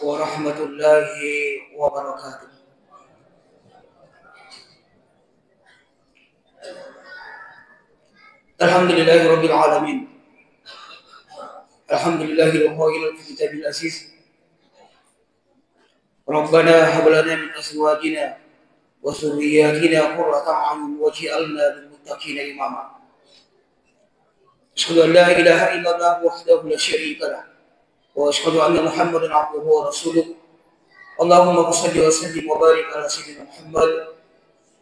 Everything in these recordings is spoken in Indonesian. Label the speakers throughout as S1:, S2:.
S1: warahmatullahi wabarakatuh. Alhamdulillahirabbil alamin. Alhamdulillahil qail fi kitabil aziz. Rabbana hab lana min azwajina wa dhurriyyatina qurrata a'yun waj'alna lil muttaqina imama. Asyhadu an la ilaha illallah wahdahu la syarika lah wa asyhadu anna Muhammadan abduhu wa rasuluh. Allahumma shalli wa sallim wa barik ala sayyidina Muhammad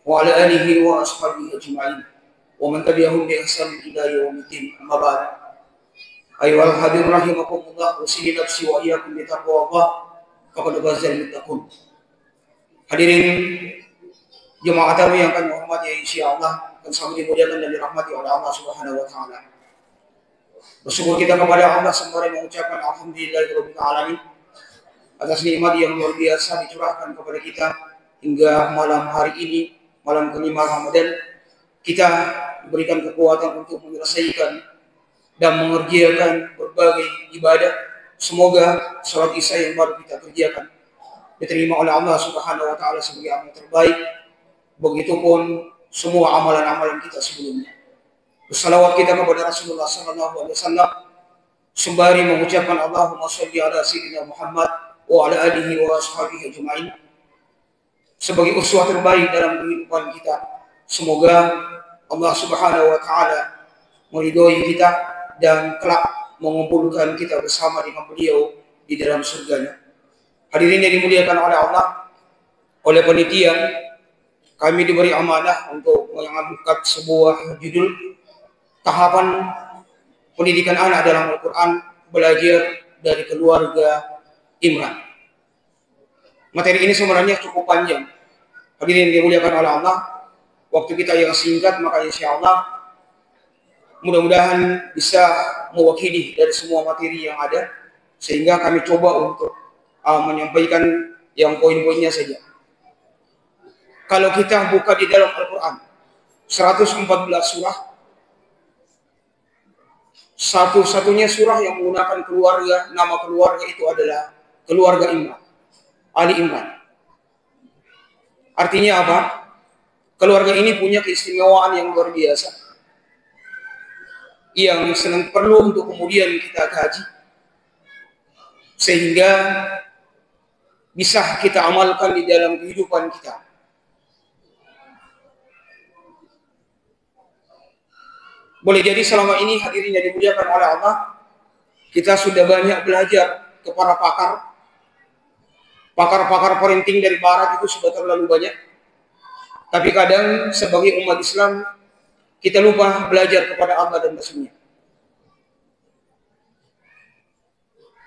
S1: wa ala alihi wa ashabihi ajma'in wa man tabi'ahum bi ihsan ila yaumiddin. Amma ba'd. Ayyuhal hadirin rahimakumullah, usihi nafsi wa iyyakum bi taqwallah faqad fazal muttaqun. Hadirin jemaah tarawih yang kami hormati insyaallah, dan sangat dimuliakan dan dirahmati oleh Allah Subhanahu wa taala. Bersyukur kita kepada Allah sembari mengucapkan alhamdulillahirabbil alamin atas nikmat yang luar biasa dicurahkan kepada kita hingga malam hari ini, malam kelima Ramadan. Kita diberikan kekuatan untuk menyelesaikan dan mengerjakan berbagai ibadah. Semoga salat Isya yang baru kita kerjakan diterima oleh Allah Subhanahu wa taala sebagai amal terbaik. Begitupun semua amalan-amalan kita sebelumnya. Bersalawat kita kepada Rasulullah sallallahu alaihi wasallam sembari mengucapkan Allahumma shalli ala sayyidina Muhammad wa ala alihi wa ashabihi ajma'in sebagai uswah terbaik dalam kehidupan kita. Semoga Allah Subhanahu wa taala meridhoi kita dan kelak mengumpulkan kita bersama dengan beliau di dalam surganya. Hadirin yang dimuliakan oleh Allah, oleh panitia kami diberi amanah untuk mengangkat sebuah judul tahapan pendidikan anak dalam Al-Quran, belajar dari keluarga Imran. Materi ini sebenarnya cukup panjang. Hadirin yang dimuliakan oleh Allah, waktu kita yang singkat, maka insya Allah mudah-mudahan bisa mewakili dari semua materi yang ada, sehingga kami coba untuk menyampaikan yang poin-poinnya saja. Kalau kita buka di dalam Al-Quran 114 surah, satu-satunya surah yang menggunakan keluarga, nama keluarga itu adalah keluarga Imran, Ali Imran. Artinya apa? Keluarga ini punya keistimewaan yang luar biasa, yang senang perlu untuk kemudian kita kaji, sehingga bisa kita amalkan di dalam kehidupan kita. Boleh jadi selama ini hadirin yang dimuliakan oleh Allah, kita sudah banyak belajar kepada pakar parenting dari barat itu sudah terlalu banyak. Tapi kadang sebagai umat Islam kita lupa belajar kepada Allah dan Rasulnya.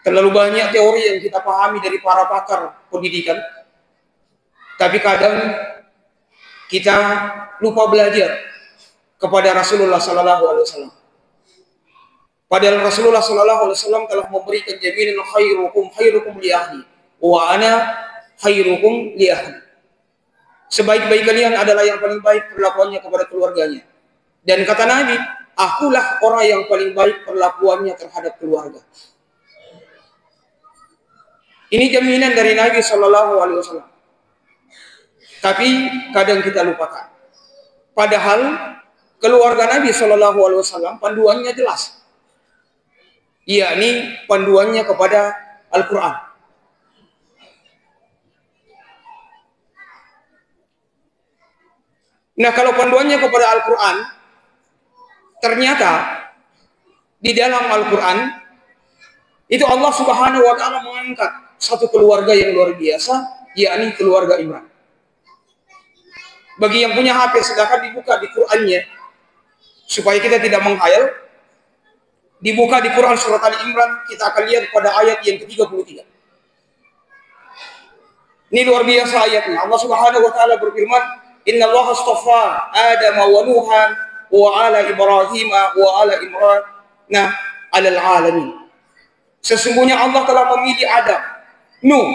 S1: Terlalu banyak teori yang kita pahami dari para pakar pendidikan, tapi kadang kita lupa belajar kepada Rasulullah Sallallahu Alaihi Wasallam. Padahal Rasulullah Sallallahu Alaihi Wasallam telah memberikan jaminan khairukum li ahli wa ana khairukum li ahli. Sebaik-baik kalian adalah yang paling baik perlakuannya kepada keluarganya. Dan kata Nabi, akulah orang yang paling baik perlakuannya terhadap keluarga. Ini jaminan dari Nabi Sallallahu Alaihi Wasallam. Tapi kadang kita lupakan. Padahal keluarga Nabi Sallallahu Alaihi Wasallam panduannya jelas, yakni panduannya kepada Al-Quran. Nah, kalau panduannya kepada Al-Quran, ternyata di dalam Al-Quran itu Allah Subhanahu wa taala mengangkat satu keluarga yang luar biasa, yakni keluarga Imran. Bagi yang punya HP, silakan dibuka di Qurannya supaya kita tidak menghayal. Dibuka di Quran surat Ali Imran, kita akan lihat pada ayat yang ke-33. Ini luar biasa ayatnya. Allah Subhanahu wa taala berfirman, "Innallaha astafa Adam wa Nuhan wa ala Ibrahim wa ala Imran 'alal alamin." Sesungguhnya Allah telah memilih Adam, Nuh,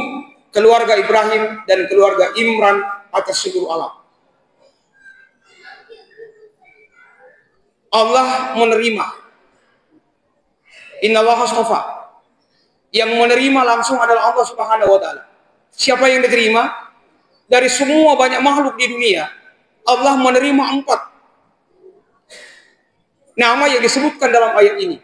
S1: keluarga Ibrahim dan keluarga Imran atas seluruh alam. Allah menerima. Innallaha astafa. Yang menerima langsung adalah Allah Subhanahu wa taala. Siapa yang diterima? Dari semua banyak makhluk di dunia, Allah menerima 4 nama yang disebutkan dalam ayat ini.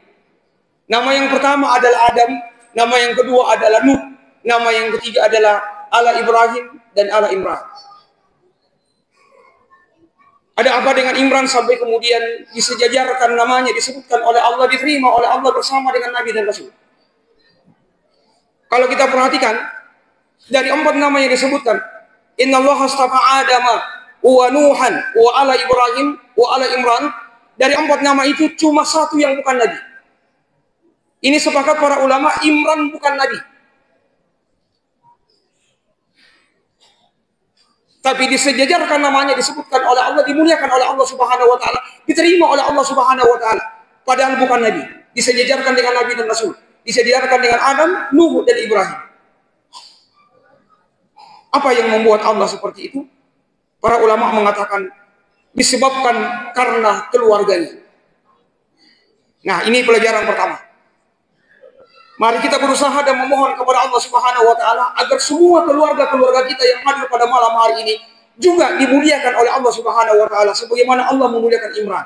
S1: Nama yang pertama adalah Adam, nama yang kedua adalah Nuh, nama yang ketiga adalah ala Ibrahim dan ala Imran. Ada apa dengan Imran sampai kemudian disejajarkan namanya, disebutkan oleh Allah, diterima oleh Allah bersama dengan Nabi dan Rasul? Kalau kita perhatikan, dari 4 nama yang disebutkan, Inna Allah astafa Adama wa Nuhan wa ala Ibrahim wa ala Imran. Dari 4 nama itu cuma 1 yang bukan Nabi. Ini sepakat para ulama, Imran bukan Nabi. Tapi disejajarkan namanya, disebutkan oleh Allah, dimuliakan oleh Allah Subhanahu wa taala, diterima oleh Allah Subhanahu wa taala. Padahal bukan Nabi. Disejajarkan dengan Nabi dan Rasul. Disejajarkan dengan Adam, Nuh dan Ibrahim. Apa yang membuat Allah seperti itu? Para ulama mengatakan disebabkan karena keluarganya. Nah, ini pelajaran pertama. Mari kita berusaha dan memohon kepada Allah Subhanahu wa taala agar semua keluarga-keluarga kita yang hadir pada malam hari ini juga dimuliakan oleh Allah Subhanahu wa taala sebagaimana Allah memuliakan Imran.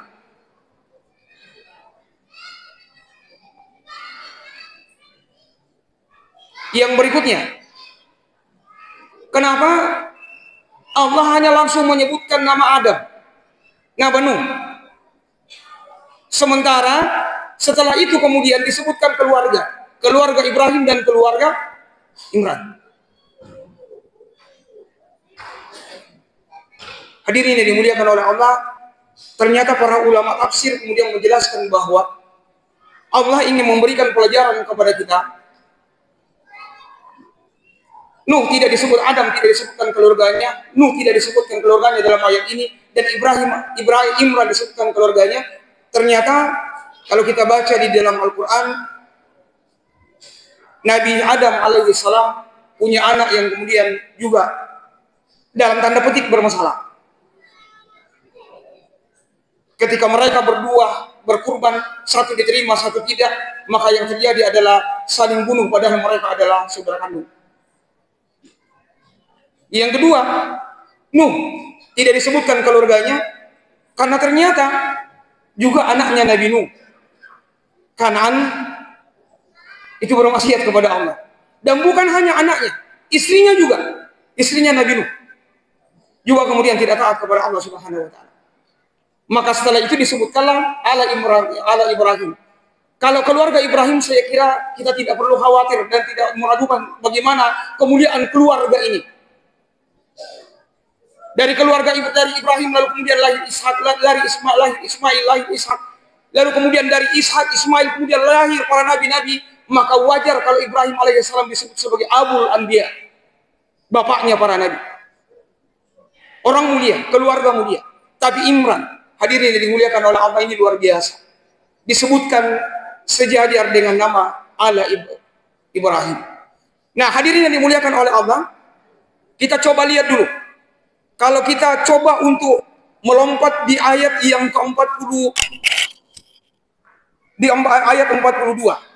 S1: Yang berikutnya, kenapa Allah hanya langsung menyebutkan nama Adam, nama Nuh? Sementara setelah itu kemudian disebutkan keluarga Ibrahim dan keluarga Imran. Hadirin yang dimuliakan oleh Allah, ternyata para ulama tafsir kemudian menjelaskan bahwa Allah ingin memberikan pelajaran kepada kita. Nuh tidak disebut, Adam tidak disebutkan keluarganya, Nuh tidak disebutkan keluarganya dalam ayat ini, dan Imran disebutkan keluarganya. Ternyata kalau kita baca di dalam Al-Quran, Nabi Adam alaihissalam punya anak yang kemudian juga dalam tanda petik bermasalah. Ketika mereka berdua berkurban, satu diterima, satu tidak, maka yang terjadi adalah saling bunuh padahal mereka adalah saudara kandung. Yang kedua, Nuh tidak disebutkan keluarganya karena ternyata juga anaknya Nabi Nuh, Kan'an, itu bermaksiat kepada Allah. Dan bukan hanya anaknya, istrinya juga, istrinya Nabi Nuh juga kemudian tidak taat kepada Allah Subhanahu wa taala. Maka setelah itu disebutkanlah ala Ibrahim. Kalau keluarga Ibrahim, saya kira kita tidak perlu khawatir dan tidak meragukan bagaimana kemuliaan keluarga ini. Dari keluarga dari Ibrahim lalu kemudian lahir Ishak, lahir Ismail, lahir Ishak. Lalu kemudian dari Ishak, Ismail kemudian lahir para nabi-nabi. Maka wajar kalau Ibrahim alaihissalam disebut sebagai Abul Anbiya, bapaknya para nabi. Orang mulia, keluarga mulia. Tapi Imran, hadirin yang dimuliakan oleh Allah, ini luar biasa. Disebutkan sejajar dengan nama ala Ibrahim. Nah, hadirin yang dimuliakan oleh Allah, kita coba lihat dulu. Kalau kita coba untuk melompat di ayat yang ke-40, di ayat 42,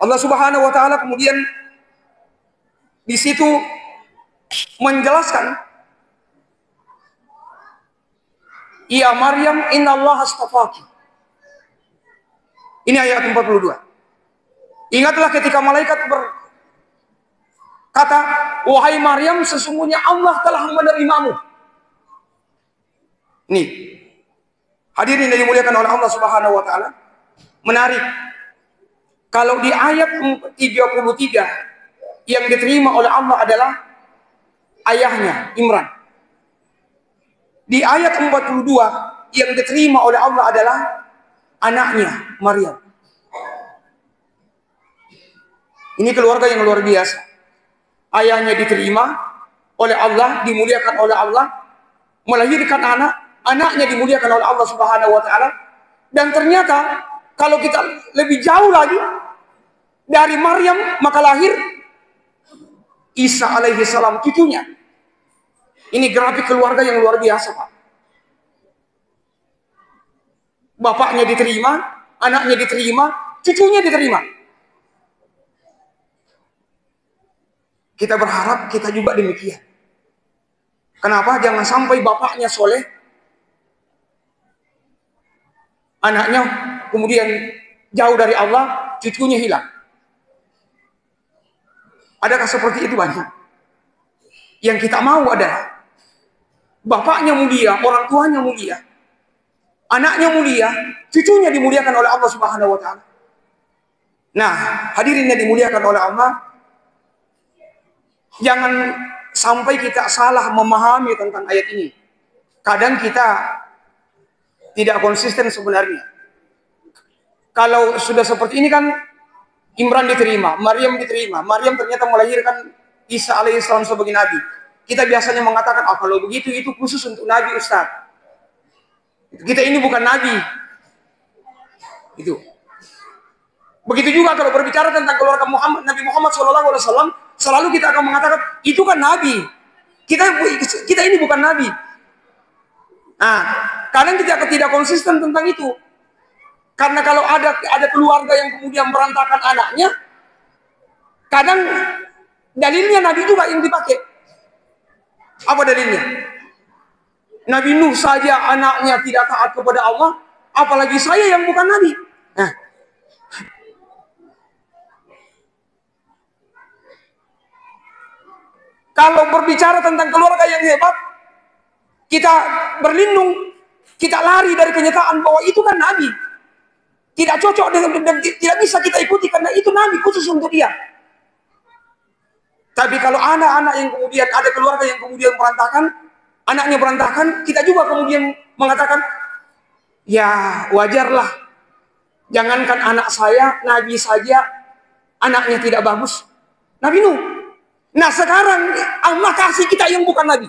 S1: Allah Subhanahu wa taala kemudian di situ menjelaskan, "Ya Maryam, innallaha astafaki." Ini ayat 42. Ingatlah ketika malaikat berkata, "Wahai Maryam, sesungguhnya Allah telah menerimamu." Nih, hadirin yang dimuliakan oleh Allah Subhanahu wa taala, menarik. Kalau di ayat 33 yang diterima oleh Allah adalah ayahnya Imran. Di ayat 42 yang diterima oleh Allah adalah anaknya Maryam. Ini keluarga yang luar biasa. Ayahnya diterima oleh Allah, dimuliakan oleh Allah, melahirkan anak. Anaknya dimuliakan oleh Allah Subhanahu wa taala. Dan ternyata kalau kita lebih jauh lagi, dari Maryam maka lahir Isa alaihi salam, cucunya. Ini grafik keluarga yang luar biasa, Pak. Bapaknya diterima, anaknya diterima, cucunya diterima. Kita berharap kita juga demikian. Kenapa? Jangan sampai bapaknya soleh, anaknya kemudian jauh dari Allah, cucunya hilang. Adakah seperti itu? Banyak. Yang kita mau adalah bapaknya mulia, orang tuanya mulia, anaknya mulia, cucunya dimuliakan oleh Allah Subhanahu wa taala. Nah, hadirin yang dimuliakan oleh Allah, jangan sampai kita salah memahami tentang ayat ini. Kadang kita tidak konsisten sebenarnya. Kalau sudah seperti ini kan, Imran diterima, Maryam diterima. Maryam ternyata melahirkan Isa alaihissalam sebagai nabi. Kita biasanya mengatakan, kalau begitu itu khusus untuk nabi, Ustaz. Kita ini bukan nabi. Itu. Begitu juga kalau berbicara tentang keluarga Muhammad, Nabi Muhammad SAW, selalu kita akan mengatakan, itu kan nabi. Kita ini bukan nabi. Nah, kadang kita tidak konsisten tentang itu. Karena kalau ada keluarga yang kemudian berantakan anaknya, kadang dalilnya nabi juga yang dipakai. Apa dalilnya? Nabi Nuh saja anaknya tidak taat kepada Allah, apalagi saya yang bukan nabi. Nah, kalau berbicara tentang keluarga yang hebat, kita berlindung, kita lari dari kenyataan bahwa itu kan nabi. Tidak cocok dan tidak bisa kita ikuti karena itu nabi khusus untuk dia. Tapi kalau anak-anak yang kemudian ada keluarga yang kemudian berantakan, anaknya berantakan, kita juga kemudian mengatakan, ya wajarlah. Jangankan anak saya, nabi saja anaknya tidak bagus. Nabi Nuh. Nah sekarang Allah kasih kita yang bukan nabi.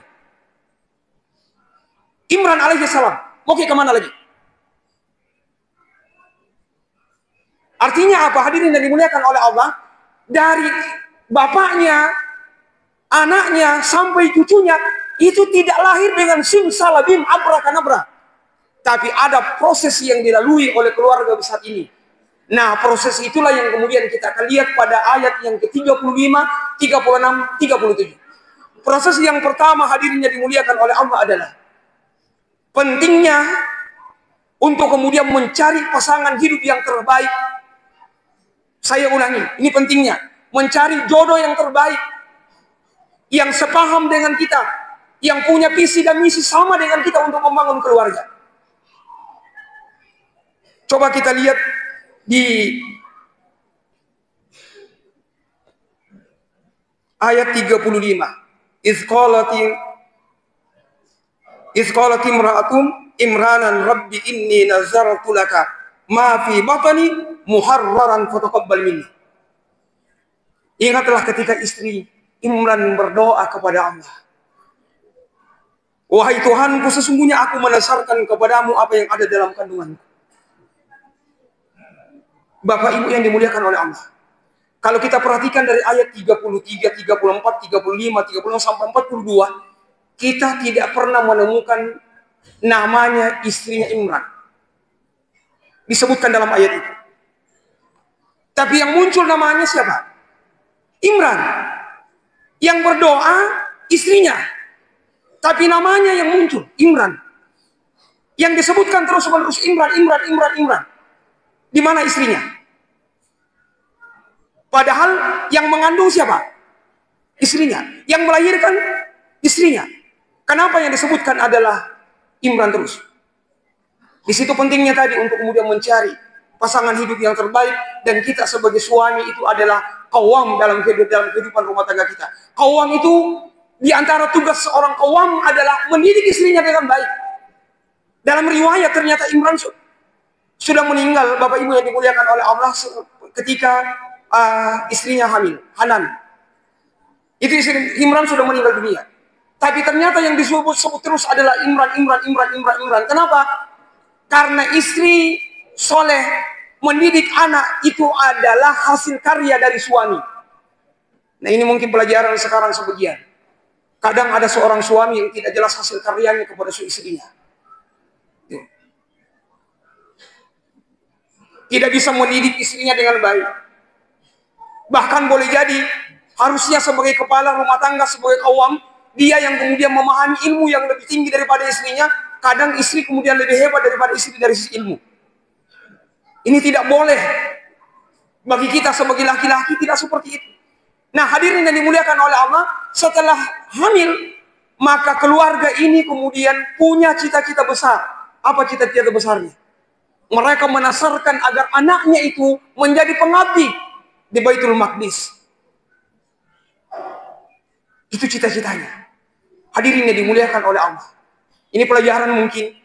S1: Imran alaihissalam. Mau ke kemana lagi? Artinya apa? Hadirin yang dimuliakan oleh Allah, dari bapaknya, anaknya, sampai cucunya, itu tidak lahir dengan simsalabim abrakanabra. Tapi ada proses yang dilalui oleh keluarga besar ini. Nah, proses itulah yang kemudian kita akan lihat pada ayat yang ke-35, 36, 37. Proses yang pertama, hadirin yang dimuliakan oleh Allah, adalah pentingnya untuk kemudian mencari pasangan hidup yang terbaik. Saya ulangi, ini pentingnya. Mencari jodoh yang terbaik, yang sepaham dengan kita, yang punya visi dan misi sama dengan kita untuk membangun keluarga. Coba kita lihat di ayat 35. Izqalati imra'atum imranan rabbi inni nazartu laka ma fi batni muharraran fataqabbal minni. Ingatlah ketika istri Imran berdoa kepada Allah, wahai Tuhanku, sesungguhnya aku menasarkan kepadamu apa yang ada dalam kandunganku. Bapak Ibu yang dimuliakan oleh Allah, kalau kita perhatikan dari ayat 33, 34, 35, 36 sampai 42, kita tidak pernah menemukan namanya istrinya Imran disebutkan dalam ayat itu. Tapi yang muncul namanya siapa? Imran. Yang berdoa istrinya. Tapi namanya yang muncul Imran. Yang disebutkan terus-menerus Imran. Di mana istrinya? Padahal yang mengandung siapa? Istrinya. Yang melahirkan istrinya. Kenapa yang disebutkan adalah Imran terus? Di situ pentingnya tadi untuk kemudian mencari pasangan hidup yang terbaik, dan kita sebagai suami itu adalah qawwam dalam kehidupan rumah tangga kita. Qawwam itu di antara tugas seorang qawwam adalah mendidik istrinya dengan baik. Dalam riwayat ternyata Imran sudah meninggal, Bapak Ibu yang dimuliakan oleh Allah, ketika istrinya hamil, Hanan. Itu istri Imran sudah meninggal dunia. Tapi ternyata yang disebut terus adalah Imran. Kenapa? Karena istri soleh mendidik anak itu adalah hasil karya dari suami. Nah, ini mungkin pelajaran sekarang sebagian. Kadang ada seorang suami yang tidak jelas hasil karyanya kepada istrinya. Tidak bisa mendidik istrinya dengan baik. Bahkan boleh jadi Harusnya sebagai kepala rumah tangga, sebagai kaum, dia yang kemudian memahami ilmu yang lebih tinggi daripada istrinya. Kadang istri kemudian lebih hebat daripada istri dari sisi ilmu. Ini tidak boleh. Bagi kita sebagai laki-laki tidak seperti itu. Nah, hadirin yang dimuliakan oleh Allah, setelah hamil, maka keluarga ini kemudian punya cita-cita besar. Apa cita-cita besarnya? Mereka menasarkan agar anaknya itu menjadi pengabdi di Baitul Maqdis. Itu cita-citanya. Hadirin yang dimuliakan oleh Allah. Ini pelajaran mungkin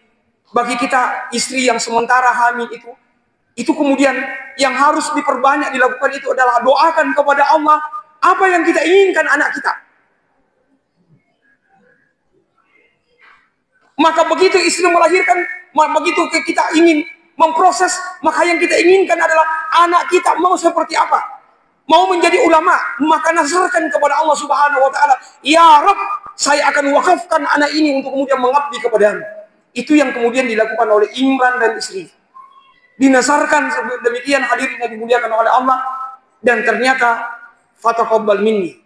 S1: bagi kita istri yang sementara hamil itu. Itu kemudian yang harus diperbanyak dilakukan itu adalah doakan kepada Allah apa yang kita inginkan anak kita. Maka begitu istri melahirkan, begitu kita ingin memproses, maka yang kita inginkan adalah anak kita mau seperti apa. Mau menjadi ulama, maka nasarkan kepada Allah Subhanahu wa taala, "Ya Rabb, saya akan wakafkan anak ini untuk kemudian mengabdi kepadamu." Itu yang kemudian dilakukan oleh Imran dan istri. Dinasarkan demikian, hadirin yang dimuliakan oleh Allah, dan ternyata fataqabbal minni,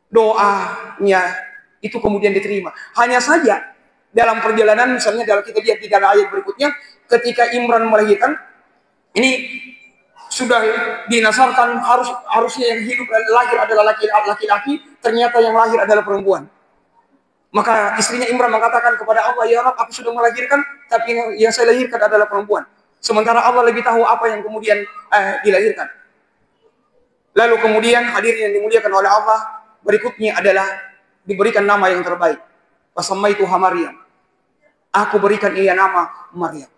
S1: doanya itu kemudian diterima. Hanya saja dalam perjalanan, misalnya dalam kita lihat di dalam ayat berikutnya, ketika Imran melahirkan, ini sudah dinasarkan harusnya yang hidup lahir adalah laki-laki, ternyata yang lahir adalah perempuan. Maka istrinya Imran mengatakan kepada Allah, "Ya Rabb, aku sudah melahirkan, tapi yang saya lahirkan adalah perempuan." Sementara Allah lebih tahu apa yang kemudian dilahirkan. Lalu kemudian hadirin yang dimuliakan oleh Allah, berikutnya adalah diberikan nama yang terbaik. Wasamaituha Maryam. Aku berikan ia nama Maryam.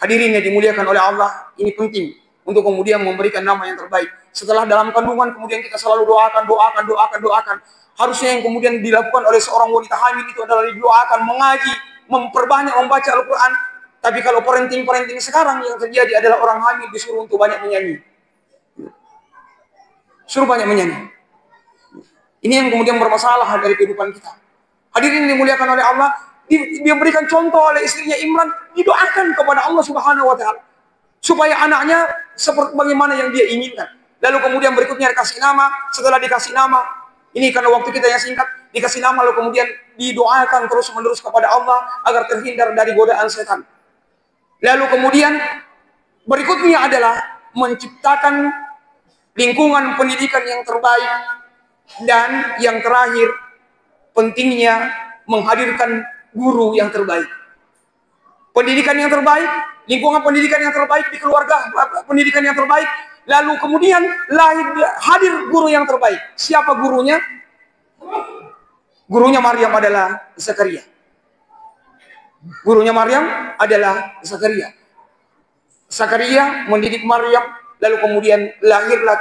S1: Hadirin yang dimuliakan oleh Allah, ini penting untuk kemudian memberikan nama yang terbaik. Setelah dalam kandungan kemudian kita selalu doakan. Harusnya yang kemudian dilakukan oleh seorang wanita hamil itu adalah didoakan, mengaji, memperbanyak membaca Al-Quran. Tapi kalau parenting sekarang yang terjadi adalah orang hamil disuruh untuk banyak menyanyi. Suruh banyak menyanyi. Ini yang kemudian bermasalah dari kehidupan kita. Hadirin dimuliakan oleh Allah, dia berikan contoh oleh istrinya Imran, didoakan kepada Allah Subhanahu wa taala supaya anaknya seperti bagaimana yang dia inginkan. Lalu kemudian berikutnya dikasih nama, setelah dikasih nama, ini karena waktu kita yang singkat, dikasih nama lalu kemudian didoakan terus-menerus kepada Allah agar terhindar dari godaan setan. Lalu kemudian berikutnya adalah menciptakan lingkungan pendidikan yang terbaik, dan yang terakhir pentingnya menghadirkan guru yang terbaik. Pendidikan yang terbaik, lingkungan pendidikan yang terbaik di keluarga, pendidikan yang terbaik, lalu kemudian hadir guru yang terbaik. Siapa gurunya? Gurunya Maryam adalah Zakaria. Gurunya Maryam adalah Zakaria. Zakaria mendidik Maryam, lalu kemudian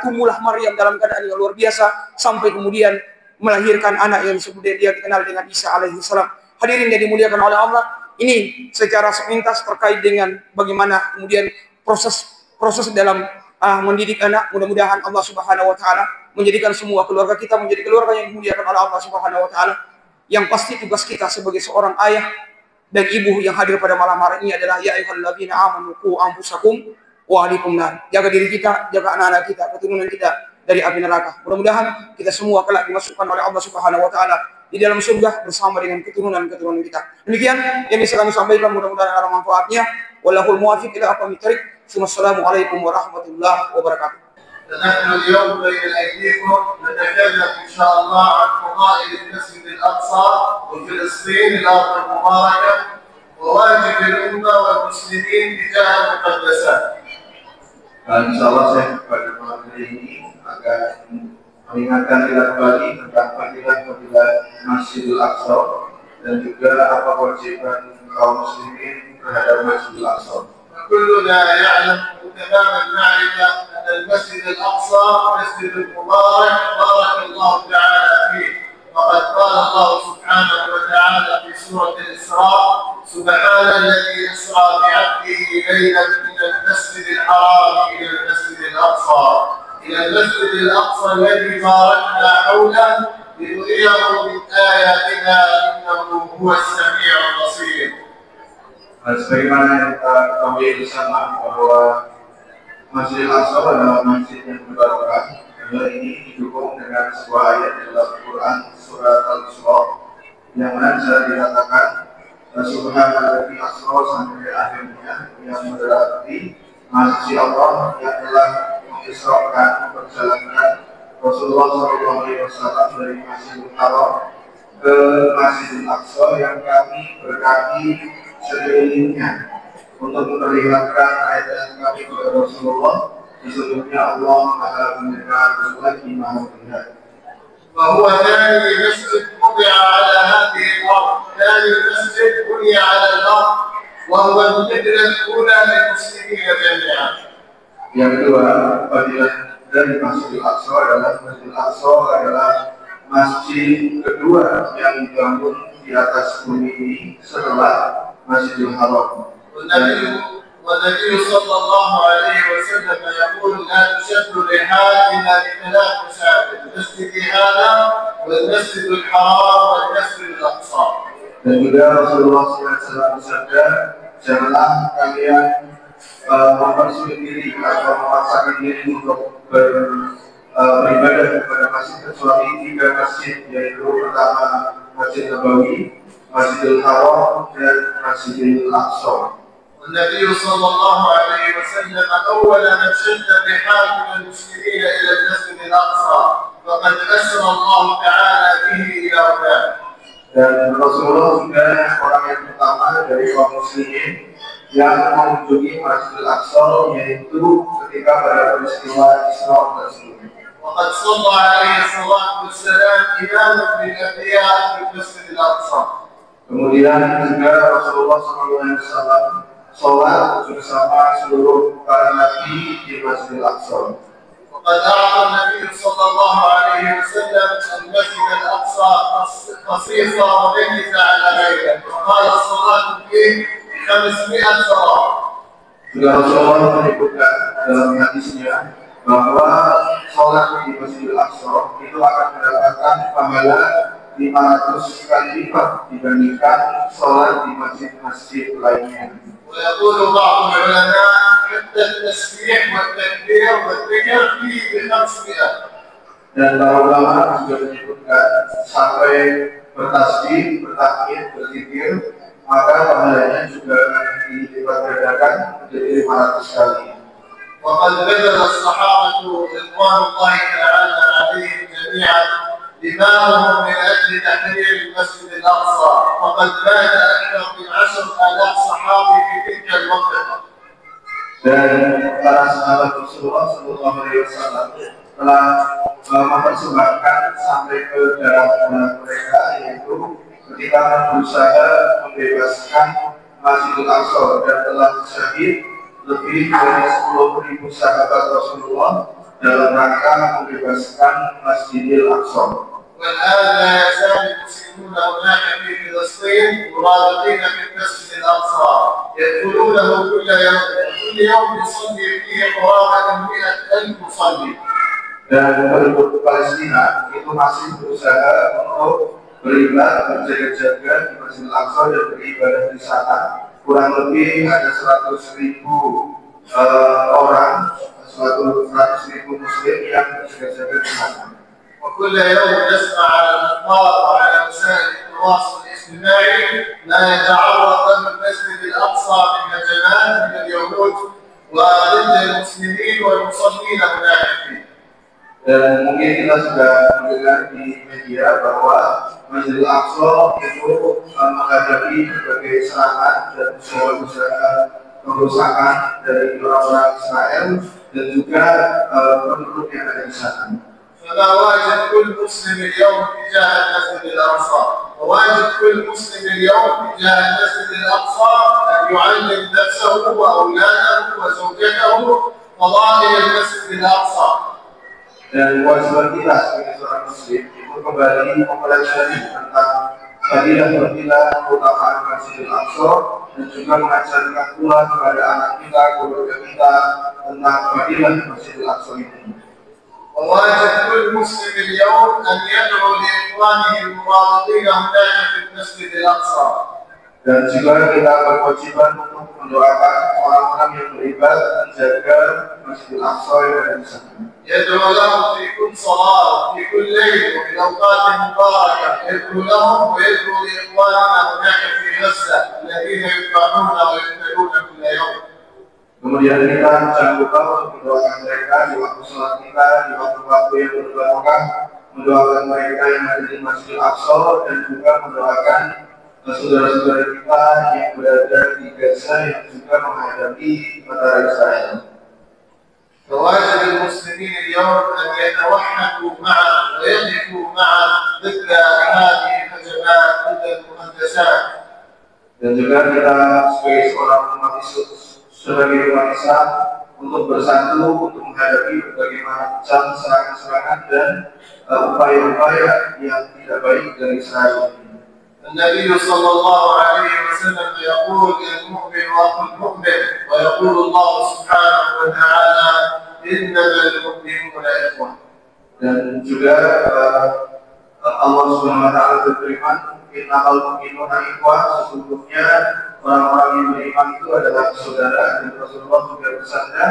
S1: tumbuhlah Maryam dalam keadaan yang luar biasa, sampai kemudian melahirkan anak yang kemudian dia dikenal dengan Isa alaihi salam. Hadirin yang dimuliakan oleh Allah, ini secara sepintas terkait dengan bagaimana kemudian proses dalam mendidik anak. Mudah-mudahan Allah Subhanahu wa taala menjadikan semua keluarga kita menjadi keluarga yang dimuliakan oleh Allah Subhanahu wa taala. Yang pasti tugas kita sebagai seorang ayah dan ibu yang hadir pada malam hari ini adalah ya ayyuhalladzina amanu qu anfusakum wa ahlikum nar. Jaga diri kita, jaga anak-anak kita, keturunan kita dari api neraka. Mudah-mudahan kita semua kelak dimasukkan oleh Allah Subhanahu wa taala di dalam surga bersama dengan keturunan-keturunan kita. Demikian yang bisa kami sampaikan, mudah-mudahan ada manfaatnya. Wallahul muwaffiq ila aqwamit thoriq. Wassalamualaikum warahmatullahi wabarakatuh.
S2: نحن اليوم بين أيديكم نتكلم إن شاء الله عن فضائل المسجد الأقصى وفلسطين الأرض المباركة وواجب الأمة والمسلمين تجاه المقدسات. InsyaAllah saya pada malam hari ini akan mengingatkan kita kembali tentang fadilah Masjidil Aqsa dan juga apa kewajiban kaum muslimin terhadap Masjidil Aqsa. كلنا يعلم تمام المعرفة أن المسجد الأقصى مسجد مبارك بارك الله تعالى فيه، وقد قال الله سبحانه وتعالى في سورة الإسراء: سبحان الذي أسرى بعبده ليلا من المسجد الحرام إلى المسجد الأقصى الذي باركنا حوله لنريه من آياتنا إنه هو السميع البصير. Sebagaimana yang kita ketahui bersama bahwa Masjid Al-Aqsa adalah masjid yang berbarokah Hal ini didukung dengan sebuah ayat dalam Al-Quran surat Al-Isra yang mana bisa dikatakan Subhanallah asra sampai akhirnya, yang berarti Masya Allah yang telah mengisrakan, memperjalankan Rasulullah SAW dari Masjidil Haram ke Masjidil Aqsa yang kami berkati sekelilingnya untuk memperlihatkan ayat yang kami kepada Rasulullah. Sesungguhnya Allah Maha mendengar dan lagi Maha melihat.
S3: وهو ثاني مسجد وضع على هذه الأرض، ثاني مسجد بني على الأرض، وهو القبلة الأولى للمسلمين جميعا.
S2: Yang kedua, fadilah dari Masjidil Aqsa adalah Masjidil Aqsa adalah masjid kedua yang dibangun di atas bumi ini setelah Masjidil Haram.
S3: والنبي صلى الله عليه وسلم يقول لا تشد الرحال إلا بثلاث مساجد، المسجد هذا والمسجد الحرام والمسجد الأقصى.
S2: Dan juga Rasulullah SAW bersabda, janganlah kalian mempersulit diri atau memaksakan diri untuk beribadah kepada masjid kecuali tiga masjid, yaitu pertama Masjid Nabawi, Masjidil Haram, dan Masjidil Aqsa.
S3: والنبي صلى الله عليه وسلم أول من شد الرحال من المسلمين إلى المسجد الأقصى فقد أسرى الله تعالى به إلى هناك.
S2: Dan Rasulullah juga orang yang pertama dari kaum muslimin yang mengunjungi Masjidil Aqsa, yaitu ketika pada peristiwa Isra tersebut.
S3: وقد صلى عليه الصلاة والسلام إماما للأنبياء في المسجد الأقصى.
S2: Kemudian juga Rasulullah SAW sholat bersama seluruh para nabi di Masjidil Aqsa.
S3: وقد أعطى النبي صلى الله عليه وسلم المسجد الأقصى خصيصة وميزة على غيره، وقال الصلاة فيه 500 صلاة.
S2: Juga Rasulullah menyebutkan dalam hadisnya bahwa sholat di Masjidil Aqsa itu akan mendapatkan pahala 500 kali lipat dibandingkan sholat di masjid-masjid lainnya.
S3: ويقول بعض العلماء حتى التسبيح والتكبير والذكر فيه ب500.
S2: Dan para ulama juga menyebutkan sampai bertasbih, bertakbir, berzikir, maka pahalanya juga dilipat gandakan menjadi 500 kali.
S3: وقد بذل الصحابة رضوان الله تعالى عليهم جميعا دماءهم من أجل تحرير المسجد الأقصى، وقد مات أكثر من 10,000 صحابي في تلك المنطقة.
S2: Dan para sahabat Rasulullah SAW telah mempersembahkan sampai ke daerah mereka, yaitu ketika berusaha membebaskan Masjidil Aqsa, dan telah syahid lebih dari 10.000 sahabat Rasulullah dalam rangka membebaskan Masjidil Aqsa.
S3: والآن لا يزال المسلمون هناك في فلسطين مرابطين في المسجد الأقصى، يدخلونه كل يوم، وكل يوم يصلي فيه قرابة 100,000 مصلي.
S2: Dan penduduk Palestina itu masih berusaha untuk beribadah, berjaga-jaga di Masjidil Aqsa dan beribadah di sana. Kurang lebih ada 100.000 orang, 100.000 muslim yang berjaga-jaga di sana.
S3: وكل يوم نسمع على الأخبار وعلى وسائل التواصل الاجتماعي ما يتعرض له المسجد الأقصى من هجمات من اليهود وضد المسلمين والمصلين هناك فيه.
S2: Dan mungkin kita sudah mendengar di media bahwa Masjidil Aqsa itu menghadapi berbagai serangan dan usaha perusakan dari orang-orang Israel dan juga penduduk yang ada di sana.
S3: فما واجب كل مسلم اليوم تجاه المسجد الأقصى، وواجب كل مسلم اليوم تجاه المسجد الأقصى أن يعلم نفسه وأولاده وزوجته فضائل المسجد الأقصى.
S2: Dan kewajiban kita sebagai seorang muslim itu kembali mempelajari tentang fadilah-fadilah keutamaan Masjidil Aqsa dan juga mengajarkan pula kepada anak kita, keluarga kita tentang fadilah Masjidil Aqsa ini.
S3: وواجب كل مسلم اليوم أن يدعو لإخوانه المرابطين هناك في المسجد الأقصى.
S2: Dan juga kita berkewajiban untuk mendoakan orang-orang yang beribadah menjaga Masjidil Aqsa yang ada di sana. يدعو لهم في كل صلاة وفي كل ليل وفي الأوقات المباركة، يدعو لهم ويدعو لإخواننا هناك في غزة الذين يدفعون ويقتلون كل يوم.
S3: Kemudian kita jangan lupa untuk mendoakan mereka di waktu sholat kita, di waktu-waktu yang berbahagia, mendoakan mereka yang ada di Masjidil Aqsa dan juga mendoakan saudara-saudara kita yang berada di Gaza yang juga menghadapi tentara Israel.
S2: فواجب المسلمين اليوم أن يتوحدوا معا ويقفوا معا ضد هذه الهجمات ضد المقدسات.
S3: Dan juga kita sebagai seorang umat Islam untuk bersatu untuk menghadapi berbagai macam serangan-serangan dan upaya-upaya yang tidak baik dari Israel.
S2: النبي صلى الله عليه وسلم يقول المؤمن أخو المؤمن، ويقول الله سبحانه وتعالى إنما المؤمنون إخوة.
S3: Dan juga Allah Subhanahu wa taala berfirman, "Innamal mu'minuna ikhwah", sesungguhnya orang-orang yang beriman itu adalah saudara. Dan Rasulullah juga bersabda,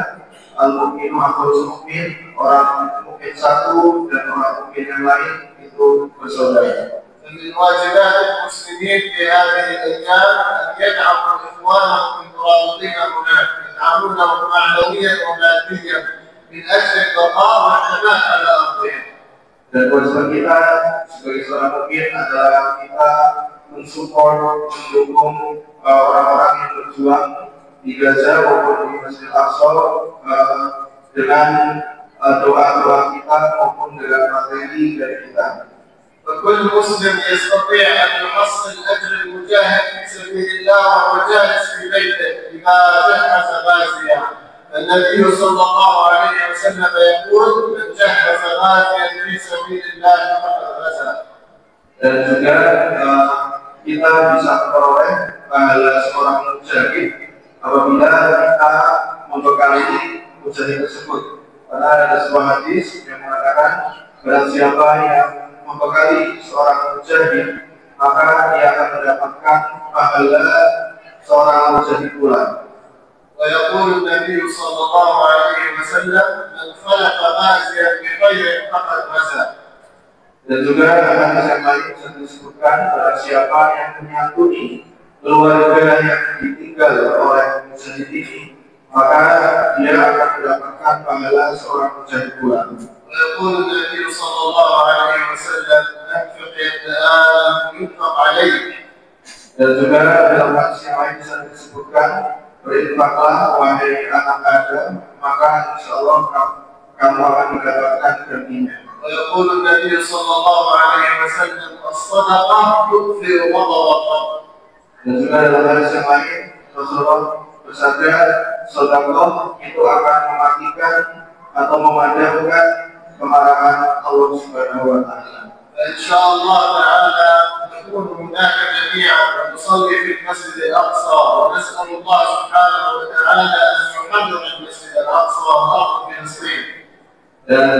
S3: "Al-mu'minu akhul mu'min", orang mukmin satu dan orang mukmin yang lain itu bersaudara.
S2: من واجبات المسلمين في هذه الأيام أن يدعموا إخوانهم المرابطين هناك، يدعمونهم معنويا وماديا من أجل البقاء والثبات على أرضهم.
S3: Dan kewajiban kita sebagai seorang mukmin adalah kita mensupport, mendukung orang-orang yang berjuang di Gaza maupun di Masjidil Aqsa dengan doa-doa kita maupun dengan materi dari kita.
S2: فكل مسلم يستطيع أن يحصل أجر المجاهد في سبيل الله وهو جالس في بيته إذا جهز غازيا. النبي صلى الله عليه وسلم يقول: من جهز غازيا في سبيل الله فقد غزا.
S3: Dan juga kita bisa memperoleh pahala seorang mujahid apabila kita membekali mujahid tersebut. Karena ada sebuah hadis yang mengatakan barang siapa yang membekali seorang mujahid maka dia akan mendapatkan pahala seorang mujahid pula.
S2: ويقول النبي صلى الله عليه وسلم: من خلق غازيا بخير فقد غزا.
S3: Dan juga hadis yang lain bisa disebutkan barang siapa yang menyantuni keluarga yang ditinggal oleh mujahid ini maka dia akan mendapatkan pahala seorang mujahid pula.
S2: ويقول النبي صلى الله عليه وسلم: انفق يا ابن آدم ينفق عليك.
S3: Dan juga dalam hadis yang lain bisa disebutkan, berinfaklah wahai anak Adam, maka insyaallah kamu akan mendapatkan gantinya.
S2: ويقول النبي صلى الله عليه وسلم: الصدقة تطفئ غضب الرب.
S3: Dan juga dalam hadis yang lain Rasulullah bersabda, sedekah itu akan mematikan atau memadamkan kemarahan Allah Subhanahu wa taala.
S2: فإن شاء الله تعالى نكون هناك جميعا ونصلي في المسجد الأقصى، ونسأل الله سبحانه وتعالى أن يحرر المسجد الأقصى وأرض فلسطين.
S3: Dan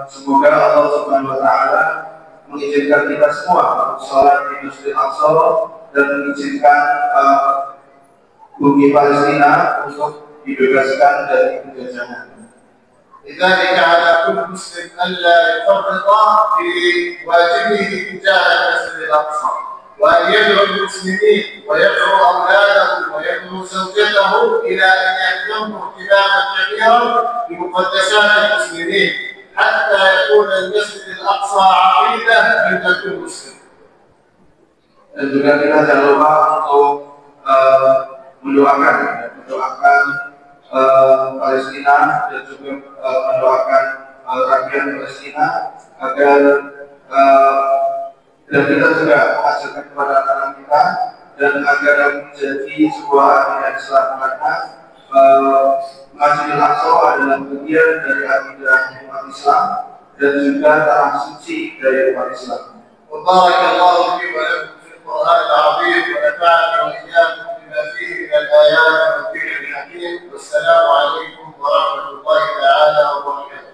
S3: semoga Allah Subhanahu wa taala mengizinkan kita semua sholat di Masjidil Aqsa dan mengizinkan bumi Palestina untuk dibebaskan dari penjajahan.
S2: لذلك على كل مسلم ألا يفرط في واجبه تجاه المسجد الأقصى، وأن يدعو المسلمين ويدعو أولاده ويدعو زوجته إلى أن يهتموا اهتماما كبيرا بمقدسات المسلمين حتى يكون المسجد الأقصى عقيدة عند كل مسلم.
S3: Dan juga kita jangan lupa untuk mendoakan Palestina dan juga mendoakan rakyat Palestina agar dan kita juga menghasilkan kepada anak-anak kita dan agar menjadi sebuah akidah Islam karena Masjidil Aqsa adalah bagian dari akidah umat Islam dan juga tanah suci dari umat Islam.
S2: وبارك الله لي ولكم في القرآن العظيم ونفعني وإياكم بما فيه من الآيات والذكر الحكيم. والسلام عليكم ورحمة الله تعالى وبركاته.